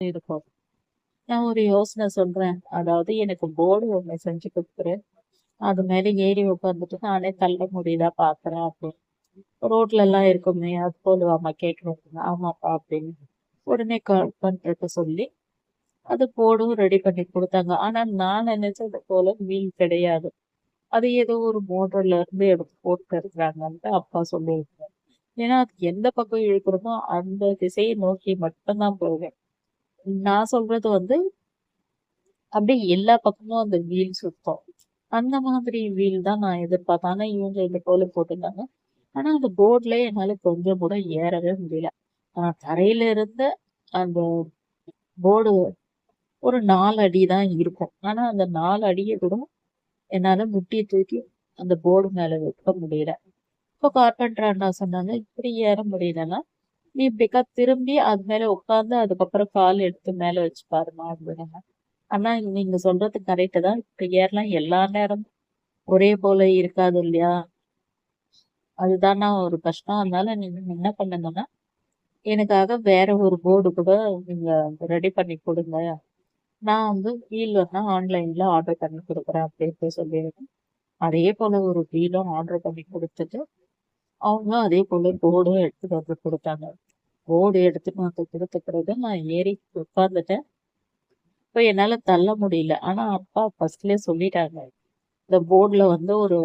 இருக்கும். நான் ஒரு யோசனை சொல்றேன். அதாவது எனக்கு போர்டு ஒண்ணு செஞ்சு குடுத்துரு. அது மேல ஏறி உட்காந்துட்டு நானே தள்ள முடியுதா பாக்குறேன் அப்படின்னு. ரோட்ல எல்லாம் இருக்குமே, அது போடுவாம்மா கேட்கணும். ஆமாப்பா அப்படின்னு. உடனே கால் பண்றதுக்கு சொல்லி அது போர்டும் ரெடி பண்ணி கொடுத்தாங்க. ஆனா நான் நினைச்சது போல வீல் கிடையாது. அது ஏதோ ஒரு மோட்டர்ல இருந்து எடுத்து போட்டு இருக்கிறாங்கன்ட்டு அப்பா சொல்லியிருக்காரு. ஏன்னா அது எந்த பக்கம் இழுக்கிறோமோ அந்த திசையை நோக்கி மட்டும்தான் போவேன். நான் சொல்றது வந்து அப்படியே எல்லா பக்கமும் அந்த வீல் சுத்தும். அந்த மாதிரி வீல் தான் நான் எதிர்பார்த்தேன். ஆனா இவங்க இந்த போல போட்டிருந்தாங்க. ஆனா அந்த போர்ட்ல என்னால கொஞ்சம் கூட ஏறவே முடியல. தரையில இருந்த அந்த போர்டு ஒரு 4 அடி தான் இருக்கும். ஆனா அந்த 4 அடிய கூட என்னால முட்டிய தூக்கி அந்த போர்டு மேல வைக்க முடியல. இப்போ கார்பெண்டர் அண்ணா சொன்னாங்க, இப்படி ஏற முடியலன்னா நீ இப்படிக்கா திரும்பி அது மேல உட்கார்ந்து அதுக்கப்புறம் கால் எடுத்து மேல வச்சு பாருமா அப்படின்னாங்க. ஆனா நீங்க சொல்றது கரெக்ட் தான். இப்படி ஏறலாம் எல்லா நேரமும் ஒரே போல இருக்காது இல்லையா? அதுதானா ஒரு கஷ்டம். அதனால நீங்க என்ன பண்ணுங்கன்னா எனக்காக வேற ஒரு போர்டு கூட நீங்க ரெடி பண்ணி கொடுங்க. நான் வந்து வீல் வேணா ஆன்லைன்ல ஆர்டர் பண்ணி கொடுக்குறேன் அப்படின்னு சொல்லியிருக்கேன். அதே போல ஒரு வீலும் ஆர்டர் பண்ணி கொடுத்துட்டு அவங்க அதே போல போர்டும் எடுத்துட்டு வந்து கொடுத்தாங்க. போர்டு எடுத்துட்டு வந்து கொடுத்த பிறகு நான் ஏறி உட்கார்ந்துட்டேன். இப்ப என்னால தள்ள முடியல. ஆனா அப்பா ஃபர்ஸ்ட்லயே சொல்லிட்டாங்க. இந்த போர்டுல வந்து ஒரு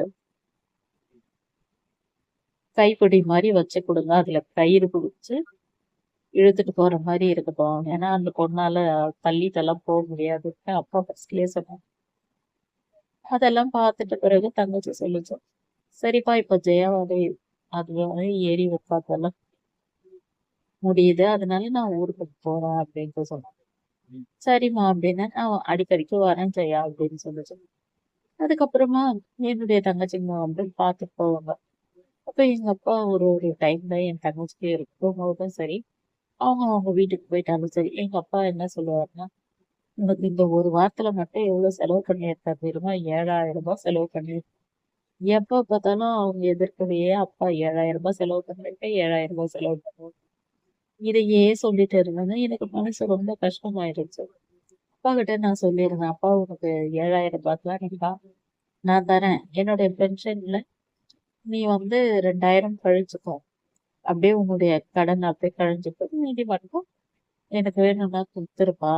கைப்பிடி மாதிரி வச்சு கொடுங்க. அதுல கயிறு பிடிச்சு இழுத்துட்டு போற மாதிரி இருக்கட்டும். ஏன்னா அந்த பொண்ணால தள்ளிட்டெல்லாம் போக முடியாதுன்னு அப்பா ஃபர்ஸ்ட்லயே சொன்னாங்க. அதெல்லாம் பார்த்துட்ட பிறகு தங்கச்சி சொல்லுச்சு. சரிப்பா இப்ப ஜெயாவோட அது வந்து ஏறி உட்காந்தெல்லாம் முடியுது. அதனால நான் ஊருக்கு போறேன் அப்படின்ட்டு சொன்னேன். சரிம்மா அப்படின்னு நான் அடிக்கடிக்கு வரேன் ஜெயா அப்படின்னு சொல்லுச்சு. அதுக்கப்புறமா என்னுடைய தங்கச்சிங்க வந்து பார்த்துட்டு போவாங்க. அப்ப எங்க அப்பா ஒரு ஒரு டைம்ல என் தங்கச்சிக்கு இருக்கும்போதும் சரி, அவங்க அவங்க வீட்டுக்கு போயிட்டாலும் சரி, எங்க அப்பா என்ன சொல்லுவாருன்னா, உனக்கு இந்த ஒரு வாரத்துல மட்டும் எவ்வளவு செலவு பண்ணியிருக்காரு தெரியுமா? 7,000 ரூபாய் செலவு பண்ணியிருக்காரு. எப்ப பார்த்தாலும் அவங்க எதிர்க்கலையே அப்பா 7,000 ரூபாய் செலவு பண்ணிருக்கேன், 7,000 ரூபாய் செலவு பண்ணுவோம். இதையே சொல்லிட்டு இருந்தாங்க. எனக்கு மனசு ரொம்ப கஷ்டமாயிருச்சு. அப்பா கிட்ட நான் சொல்லியிருந்தேன், அப்பா உனக்கு 7,000 ரூபாய்க்குலாம் நான் தரேன். என்னுடைய பென்ஷன்ல நீ வந்து 2,000 கழிச்சுக்கோ. அப்படியே உன்னுடைய கடன் அப்படியே கழிஞ்சுக்கோ. மீதி மட்டும் எனக்கு வேணும்னா கொடுத்துருப்பா.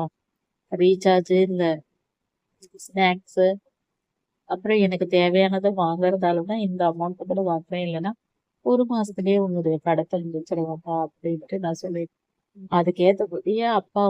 ரீசார்ஜ் இந்த ஸ்நாக்ஸ் அப்புறம் எனக்கு தேவையானதை வாங்குறதாலதான் இந்த அமௌண்ட் கூட வாங்குறேன். இல்லைன்னா ஒரு மாசத்துலயே உன்னுடைய கடத்தல் முடிச்சிருவாப்பா அப்படின்ட்டு நான் சொல்லிட்டேன். அதுக்கு ஏத்தபடியே அப்பா